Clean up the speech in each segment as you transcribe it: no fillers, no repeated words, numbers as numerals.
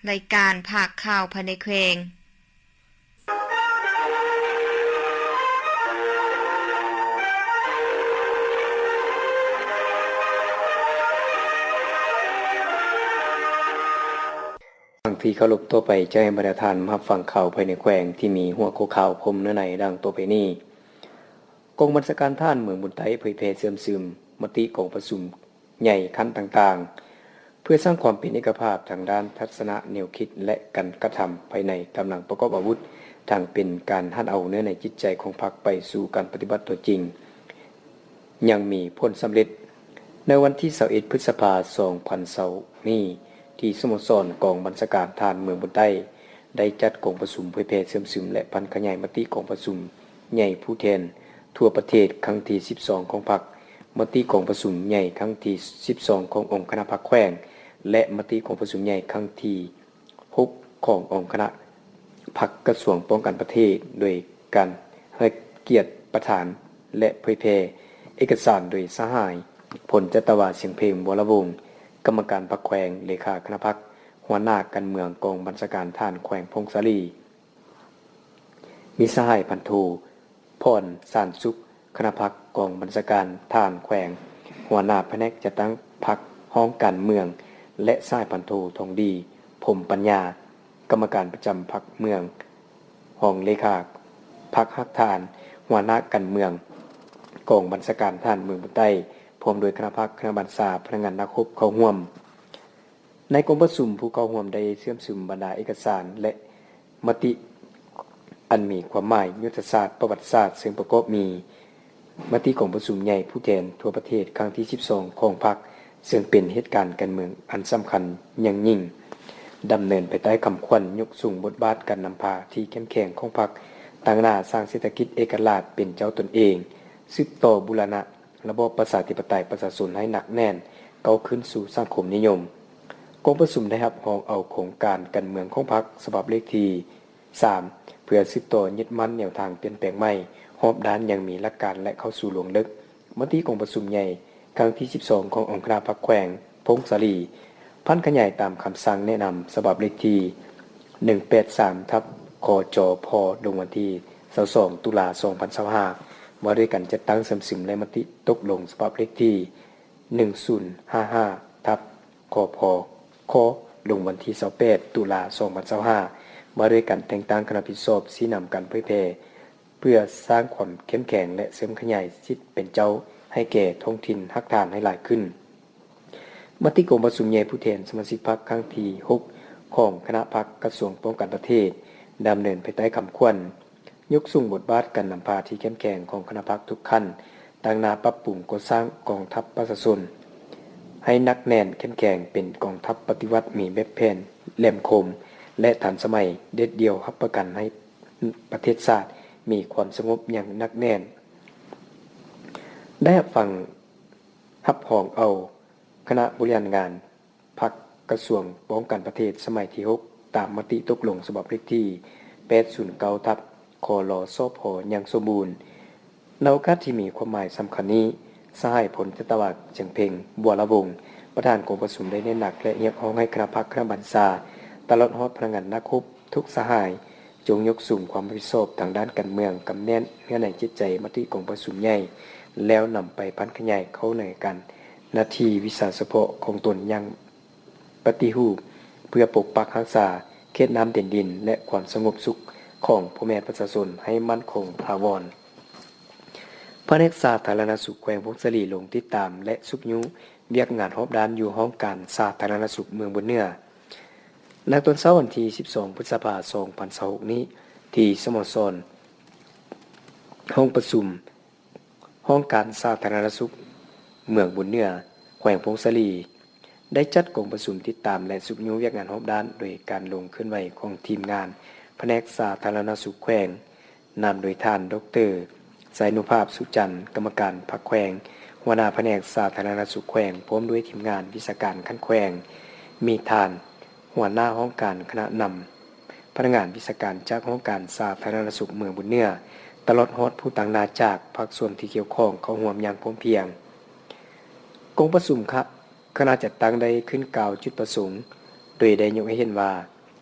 รายการภาคข่าวภายในแขวงฟังที่เคารพตัวไปจะให้บรรทานมาฟังข่าวภายในแขวงที่มีหัวข้อข่าวพรมเนื้อในดังตัวไปนี้กองบัญชาการท่านเมืองบุญไทยเผยแพร่เสื่อมซึมมติกองประชุมใหญ่ขั้นต่างๆเพื่อสร้างความเป็นเอกภาพทางด้านทัศนะแนวคิดและการกระทำภายในกำลังประกอบอาวุธทางเป็นการหันเอาเนื้อในจิตใจของพรรคไปสู่การปฏิบัติตัวจริงยังมีผลสำเร็จในวันที่21พฤษภาคม2020นี้ที่สโมสรกองบัญชาการทหารเมืองบุญไทยได้จัดกองประชุมเผยแพร่เสื่อมซึมและพันขยายมติกองประชุมใหญ่ผู้แทนทั่วประเทศครั้งที่12ของพรรคมติกองประชุมใหญ่ครั้งที่12ขององค์คณะพรรคแขวงและมติกองประชุมใหญ่ครั้งที่6ขององค์คณะพรรคกระทรวงป้องกันประเทศโดยการให้เกียรติประธานและเผยแพร่เอกสารโดยสหายผลจัตวาเสียงเพลงวรวงศ์กรรมการพรรคแขวงเลขาคณะพรรคหัวหน้าการเมืองกองบัญชาการทหารแขวงพงศาลีมีสหายพันโทพรสานสุขคณะพรรคกองบัญชาการทหารแขวงหัวหน้าแผนกจัดตั้งพรรคห้องการเมืองและสหายพันโททองดีพรหมปัญญากรรมการประจำพรรคเมืองห้องเลขาพรรคฮักทานหัวหน้าการเมืองกองบัญชาการทหารเมืองบุญไต้พร้อมโดยคณะพรรคคณะบัญชาพนักงานนักรบเข้าร่วมในกองประชุมผู้เข้าร่วมได้เชื่อมซึมบรรดาเอกสารและมติอันมีความหมายยุทธศาสตร์ประวัติศาสตร์ซึ่งประกอบมีมติของประชุมใหญ่ผู้แทนทั่วประเทศครั้งที่12ของพรรคซึ่งเป็นเหตุการณ์การเมืองอันสำคัญอย่างยิ่งดำเนินไปใต้คำขวัญยกสูงบทบาทการนำพาที่เข้มแข็งของพรรคตั้งหน้าสร้างเศรษฐกิจเอกราชเป็นเจ้าตนเองสืบต่อบูรณะระบอบประชาธิปไตยประชาชนให้หนักแน่นเก้าขึ้นสู่สังคมนิยมกองประชุมได้รับรองเอาโครงการการเมืองของพรรคฉบับเลขที่3เพื่อสืบต่อยึดมั่นแนวทางเปลี่ยนแปลงใหม่รอบด้านยังมีหลักการและเข้าสู่ลงลึกมติกองประชุมใหญ่ครั้งที่12ขององค์คณะพรรคแขวงพงศาลีพันขยายตามคำสั่งแนะนำฉบับเลขที่183คจพลงวันที่22ตุลาคม2025ว่าด้วยการจัดตั้งเสริมสิมและมติตกลงฉบับเลขที่1055คพคลงวันที่28ตุลาคม2025ว่าด้วยการแต่งตั้งคณะผิดชอบชี้นำการเผยแพร่เพื่อสร้างความเข้มแข็งและเสริมขยายสิทธิเป็นเจ้าให้แก่ท้องถิ่นฮักฐานให้หลายขึ้นมติกองประชุมใหญ่ผู้แทนสมาชิกพรรคครั้งที่6ของคณะพรรคกระทรวงป้องกันประเทศดำเนินไปใต้คำขวัญยกสูงบทบาทการนำพาที่เข้มแข็งของคณะพรรคทุกขั้นตั้งหน้าปรับปรุงก่อสร้างกองทัพประชาชนให้นักแน่นเข้มแข็งเป็นกองทัพปฏิวัติมีแบบแผนแหลมคมและทันสมัยเด็ดเดี่ยวรับประกันให้ประเทศชาติมีความสงบอย่างนักแน่นได้ฟังรับรองเอาคณะบริหารงานพรรคกระทรวงป้องกันประเทศสมัยที่6ตามมติตกลงฉบับเลขที่809คลสพอย่างสมบูรณ์ในโอกาสที่มีความหมายสำคัญนี้สหายผลจัตวาเจียงเพ็งบัวละวงศ์ประธานกองประชุมได้เน้นหนักและเรียกร้องให้คณะพรรคคณะบัญชาตลอดฮอดพนักงานนักรบทุกสหายจงยกสูงความรับผิดชอบทางด้านการเมืองกำแน่นเนื้อในจิตใจมติกองประชุมใหญ่แล้วนำไปพันขยายเข้าในกันหน้าที่วิสาเฉพาะของตนยังปฏิรูปเพื่อปกปักรักษาเขตน้ำเด่นดินและความสงบสุขของพ่อแม่ประชาชนให้มั่นคงถาวรพระนักสาธารณสุขแขวงพงศาลีลงติดตามและสุกยุเวียกงานรอบด้านอยู่ห้องการสาธารณสุขเมืองบุญเหนือในตอนเช้าวันที่12พฤษภาคม2026นี้ที่สโมสรห้องประชุมห้องการสาธารณสุขเมืองบุญเหนือแขวงพงศาลีได้จัดกองประชุมติดตามและสุกยุเวียกงานรอบด้านโดยการลงเคลื่อนไหวของทีมงานแผนกสาธารณสุขแขวงนำโดยท่านดร.สายนุภาพสุจันทร์กรรมการพรรคแขวงหัวหน้าแผนกสาธารณสุขแขวงพร้อมด้วยทีมงานวิชาการขั้นแขวงมีท่านหัวหน้าห้องการคณะนำพนักงานวิชาการจากห้องการสาธารณสุขเมืองบุญเหนือตลอดฮอดผู้ต่างนาจากภาคส่วนที่เกี่ยวข้องเข้าร่วมอย่างพร้อมเพรียงกองประชุมคณะจัดตั้งได้ขึ้นกล่าวจุดประสงค์โดยได้ยกให้เห็นว่า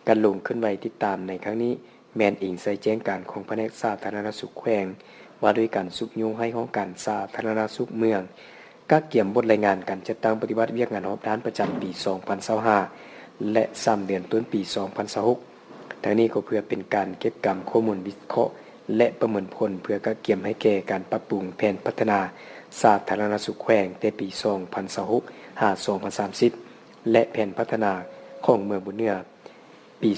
การลงขึ้นไว้ติดตามในครั้งนี้แมนอิงใส่แจ้งการของแผนกสาธารณสุขแขวงว่าด้วยการสุกยุงให้ของการสาธารณสุขเมืองกักเกี่ยมบทรายงานการจัดตั้งปฏิบัติเวียกงานรอบด้านประจำปี 2025 และ3เดือนต้นปี 2026 ทั้งนี้ก็เพื่อเป็นการเก็บกำข้อมูลวิเคราะห์และประเมินผลเพื่อกักเกี่ยมให้แก่การปรับปรุงแผนพัฒนาสาธารณสุขแขวงในปี 2026 2030 และแผนพัฒนาของเมืองบุญเหนือปี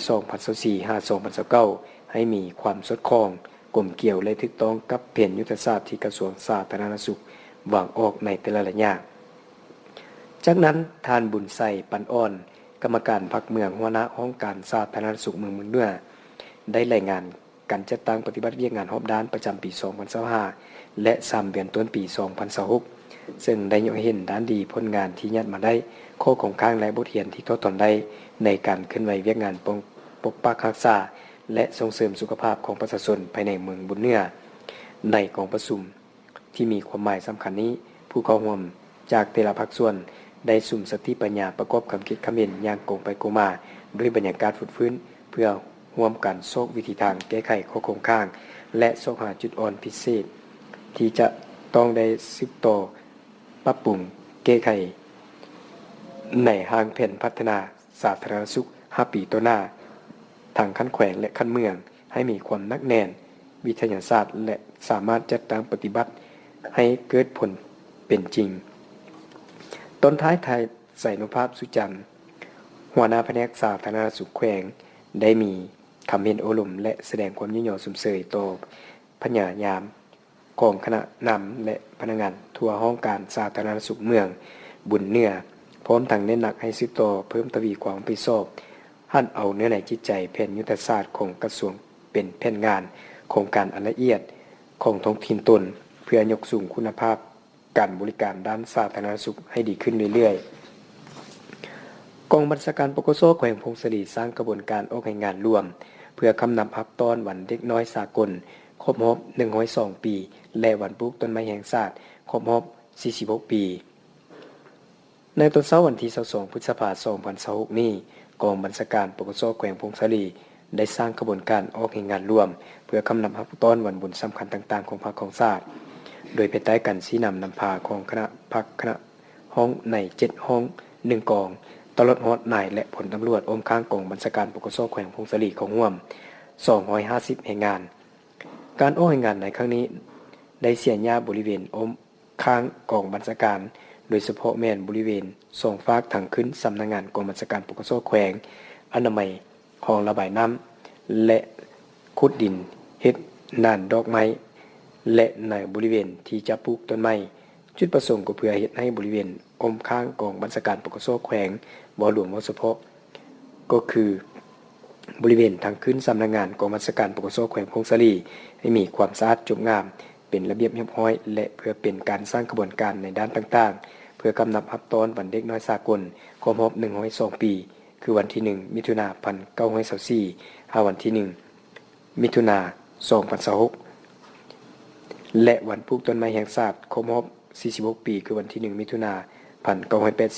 2024-2029 ให้มีความสอดคล้องกลมเกี่ยวและถูกต้องกับแผนยุทธศาสตร์ที่กระทรวงสาธารณสุขวางออกในแต่ละระยะ จากนั้นท่านบุญใส่ปันอ่อนกรรมการพรรคเมืองหัวหน้าห้องการสาธารณสุขเมืองบุญเหนือได้รายงานการจัดตั้งปฏิบัติเวียกงานรอบด้านประจำปี 2025 และ3เดือนต้นปี 2026 ซึ่งได้ยกให้เห็นด้านดีผลงานที่ยัดมาได้ข้อของข้างและบทเรียนที่ทดตนได้ในการเคลื่อนไหวเวียกงานปกปักรักษาและส่งเสริมสุขภาพของประชาชนภายในเมืองบุญเหนือในกองประชุมที่มีความหมายสำคัญนี้ผู้เข้าร่วมจากแต่ละภาคส่วนได้สุ่มสติปัญญาประกอบคำคิดคำเห็นอย่างกงไปกงมาด้วยบรรยากาศฟุดฟื้นเพื่อร่วมกันโซกวิธีทางแก้ไขข้อคงข้างและโซกหาจุดอ่อนพิเศษที่จะต้องได้สืบต่อปรับปรุงแก้ไขในทางแผนพัฒนาสาธารณสุข5 ปีต่อหน้าทางขั้นแขวงและขั้นเมืองให้มีความนักแน่นวิทยาศาสตร์และสามารถจัดตั้งปฏิบัติให้เกิดผลเป็นจริงตอนท้ายไทยใส่นุภาพสุจันทร์หัวหน้าแผนกสาธารณสุขแขวงได้มีคำเห็นโอลมและแสดงความยินยอสุมเสยต่อพญายามของคณะนำและพนักงานทั่วห้องการสาธารณสุขเมืองบุญเหนือพร้อมทั้งเน้นหนักให้สืบต่อเพิ่มทวีความไปสอบหั่นเอาเนื้อในจิตใจแผนยุทธศาสตร์ของกระทรวงเป็นแผนงานโครงการอันละเอียดของท้องถิ่นตนเพื่อยกสูงคุณภาพการบริการด้านสาธารณสุขให้ดีขึ้นเรื่อยๆกองบัญชาการปกสแขวงพงศรีสร้างกระบวนการออกให้งานร่วมเพื่อคำนำรับต้อนวันเด็กน้อยสากลครบรอบ102 ปีและวันปลูกต้นไม้แห่งชาติครบรอบ46 ปีในตอนเช้าวันที่22 พฤษภาคม 2026 นี้กองบัญชาการปกสแขวงพงศรีได้สร้างกระบวนการออกให้งานร่วมเพื่อคำนำรับต้อนวันบุญสำคัญต่างๆของพรรคของชาติโดยภายใต้การชี้นำนำพาของคณะพรรคคณะห้องใน7ห้อง1กองตลอดฮอดนายและผลตำรวจอมข้างกองบัญชาการปกสแขวงพงศรีของร่วม250แห่งงานการออกให้งานในครั้งนี้ได้เสียหญ้าบริเวณอมข้างกองบัญชาการโดยเฉพาะแม่นบริเวณส่งฝากทางขึ้นสำนักงานกองบัญชาการปกสแขวงอนามัยห้องระบายน้ำและขุดดินเฮ็ดน่านดอกไม้และในบริเวณที่จะปลูกต้นไม้จุดประสงค์ก็เพื่อเฮ็ดให้บริเวณอมข้างกองบัญชาการปกสแขวงบ่หลวงบ่เฉพาะก็คือบริเวณทางขึ้นสำนักงานกองบัญชาการปกสแขวงพงศรีให้มีความสะอาดจบงามเป็นระเบียบเรียบร้อยและเพื่อเป็นการสร้างกระบวนการในด้านต่างๆเพื่อกำนับรับต้อนวันเด็กน้อยสากลครบรอบ102 ปีคือวันที่1มิถุนายน1924วันที่1มิถุนายน2026และวันปลูกต้นไม้แห่งชาติครบรอบ46 ปีคือวันที่1มิถุนายน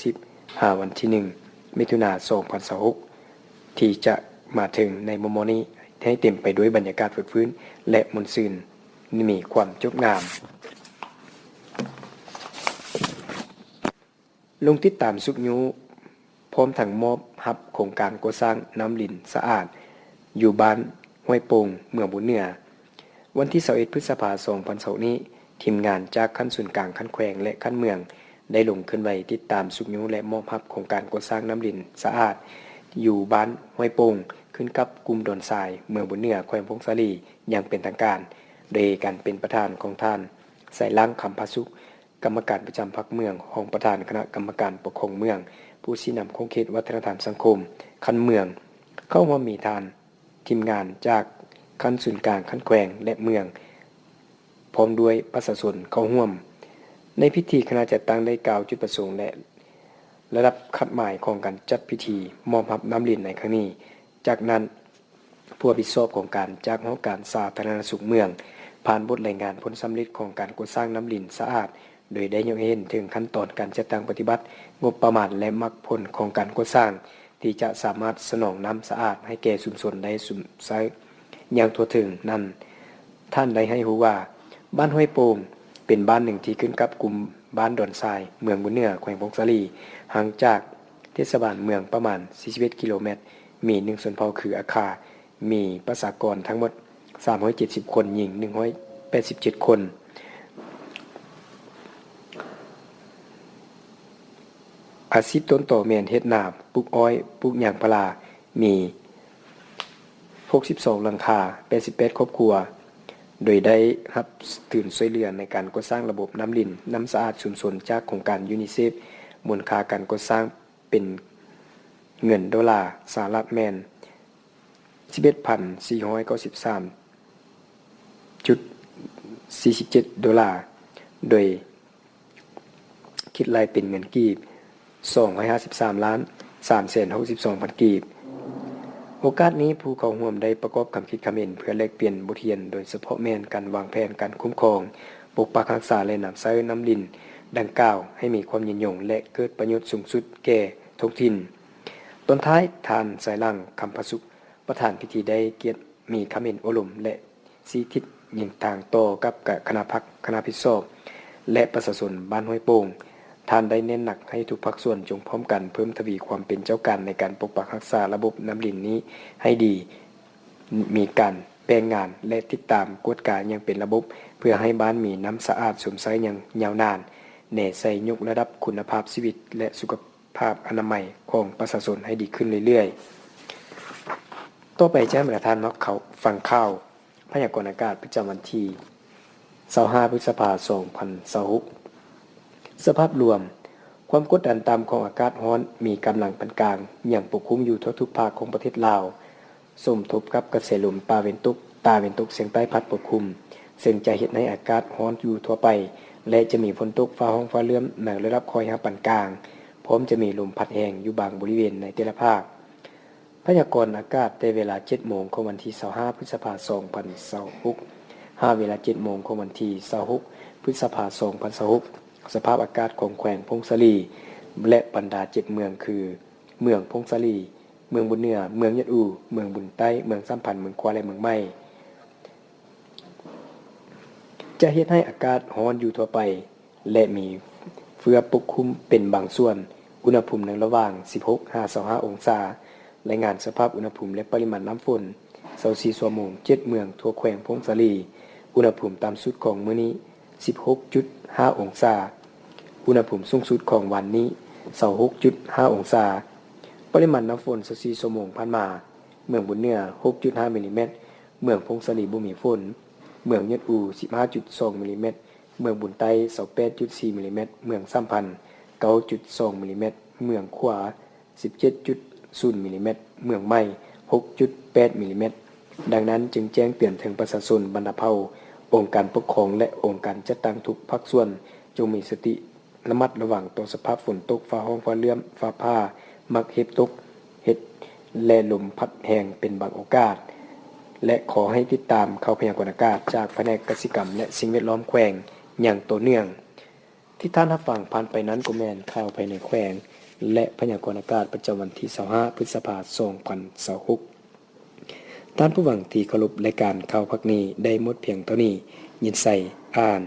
1980วันที่1มิถุนายน2026ที่จะมาถึงในมุมนี้ให้เต็มไปด้วยบรรยากาศฟื้นฟื้นและมนต์ซื่นมีความจบงามลงติดตามสุกยูพร้อมทั้งมอบรับโครงการก่อสร้างน้ำลิ้นสะอาดอยู่บ้านห้วยโป่งเมืองบุญเหนือวันที่21 พฤษภาคม 2026 นี้ทีมงานจากขั้นส่วนกลางขั้นแขวงและขั้นเมืองได้ลงขึ้นไว้ติดตามสุกยูและมอบรับโครงการก่อสร้างน้ำลิ้นสะอาดอยู่บ้านห้วยโป่งขึ้นกับกลุ่มดอนทรายเมืองบุญเหนือแขวงพงศรีอย่างเป็นทางการโดยการเป็นประธานของท่านใส่ล่างคำพาสุขกรรมการประจำพรรคเมืองห้องประธานคณะกรรมการปกครองเมืองผู้ชี้นำโครงเขตวัฒนธรรมสังคมขั้นเมืองเข้าร่วมมีทานทีมงานจากขั้นศูนย์กลางขั้นแขวงและเมืองพร้อมด้วยประชาชนเข้าร่วมในพิธีคณะจัดตั้งได้กล่าวจุดประสงค์และระดับคัดหมายของการจัดพิธีมอบรับน้ำลิ้นในครั้งนี้จากนั้นผู้รับผิดชอบของการจากห้องการสาธารณสุขเมืองผ่านบทรายงานผลสำเร็จของการก่อสร้างน้ำลิ้นสะอาดโดยได้ยกเห็นถึงขั้นตอนการจัดตั้งปฏิบัติงบประมาณและมรรคผลของการก่อสร้าง ที่จะสามารถสนองน้ำสะอาดให้แก่ชุมชนได้สุมใช้อย่างทั่วถึงนั้นท่านได้ให้รู้ว่าบ้านห้วยโป่งเป็นบ้านหนึ่งที่ขึ้นกับกลุ่มบ้านดอนทรายเมืองบุญเหนือแขวงพงศาลีห่างจากเทศบาลเมืองประมาณ41กิโลเมตรมี1ส่วนเผ่าคืออาคามีประชากรทั้งหมด370คนหญิง187คนอาชีพต้นต่อแม่นเฮ็ดนาปลูกอ้อยปลูกยางพารามี62หลังคา88ครอบครัวโดยได้รับทุนช่วยเหลือในการก่อสร้างระบบน้ำลิ้นน้ำสะอาดชุมชนจากโครงการยูนิเซฟมูลค่าการก่อสร้างเป็นเงินดอลลาร์สหรัฐแม่น 11,493.47 ดอลลาร์โดยคิดรายเป็นเงินกีบ253ล้าน362,000กีบโอกาสนี้ผู้เข้าร่วมได้ประกอบคำคิดคำเห็นเพื่อแลกเปลี่ยนบทเรียนโดยเฉพาะแม่นการวางแผนการคุ้มครองปกปักรักษาและน้ำใช้น้ำดินดังกล่าวให้มีความยืนยงและเกิดประโยชน์สูงสุดแก่ท้องถิ่นตอนท้ายท่านสายลังคำประสุขประธานพิธีได้เกียรติมีคำเห็นอบรมและสีทิศยิงทางต่อกับคณะพักคณะพิศอบและประชาชนบ้านห้วยโป่งท่านได้เน้นหนักให้ทุกภาคส่วนจงพร้อมกันเพิ่มทวีความเป็นเจ้าการในการปกปักรักษาระบบน้ำดินนี้ให้ดีมีการแปลงงานและติดตามกวดการอย่างเป็นระบบเพื่อให้บ้านมีน้ำสะอาดสมใช้อย่างยาวนานแน่ใส่ยกระดับคุณภาพชีวิตและสุขภาพอนามัยของประชาชนให้ดีขึ้นเรื่อยๆต่อไปแจ้งบรรทานนอกเขาฟังข่าวพยากรณ์อากาศประจำวันที่25พฤษภาคม2026สภาพรวมความกดดันต่ำของอากาศร้อนมีกำลังปานกลางอย่างปกคลุมอยู่ทั่วทุกภาคของประเทศลาวสมทบกับกระแสลมตาเวนตกเฉียงใต้พัดปกคลุมซึ่งจะเฮ็ดให้อากาศร้อนอยู่ทั่วไปและจะมีฝนตกฟ้าร้องฟ้าเลื่อมในระดับคอยหาปานกลางพร้อมจะมีลมพัดแรงอยู่บางบริเวณในแต่ละภาคพยากรณ์อากาศในเวลา 7 โมงของวันที่25พฤษภาคม2026 5 เวลา 7 โมงของวันที่26พฤษภาคม2026สภาพอากาศของแขวงพงศาลีและบรรดา7เมืองคือเมืองพงศาลีเมืองบุญเหนือเมืองยะอูเมืองบุญใต้เมืองสัมพันธ์เมืองควาและเมืองใหม่จะเฮ็ดให้อากาศร้อนอยู่ทั่วไปและมีเฟือปกคลุมเป็นบางส่วนอุณหภูมิในระหว่าง 16-25 องศารายงานสภาพอุณหภูมิและปริมาณน้ำฝน24ชั่วโมง7เมืองทั่วแขวงพงศาลีอุณหภูมิต่ำสุดของมื้อนี้ 16.5 องศาอุณหภูมิสูงสุดของวันนี้ 26.5 องศาปริมาณน้ำฝน24ชั่วโมงผ่านมาเมืองบุญเหนือ 6.5 มิลลิเมตรเมืองพงศาลีบ่มีฝนเมืองยะอู 15.2 มิลลิเมตรเมืองบุญใต้ 28.4 มิลลิเมตรเมืองสัมพันธ์ 9.2 มิลลิเมตรเมืองขวา 17.0 มิลลิเมตรเมืองใหม่ 6.8 มิลลิเมตรดังนั้นจึงแจ้งเตือนถึงประชาชนบรรดาเผ่าองค์การปกครองและองค์การจัดตั้งทุกภาคส่วนจงมีสติระมัดระวังต่อสภาพฝนตกฟ้าร้องฟ้าเลื่อมฟ้าผ่ามักเห็บตกเห็ดและลมพัดแรงเป็นบางโอกาสและขอให้ติดตามข่าวพยากรณ์อากาศจากแผนกเกษตรกรรมและสิ่งแวดล้อมแขวงอย่างต่อเนื่องที่ท่านรับฟังผ่านไปนั้นก็แม่นข่าวภายในแขวงและพยากรณ์อากาศประจำวันที่25พฤษภาคม2026ท่านผู้ฟังที่เคารพรายการข่าวพักนี้ได้หมดเพียงเท่านี้ยินใส่อ่าน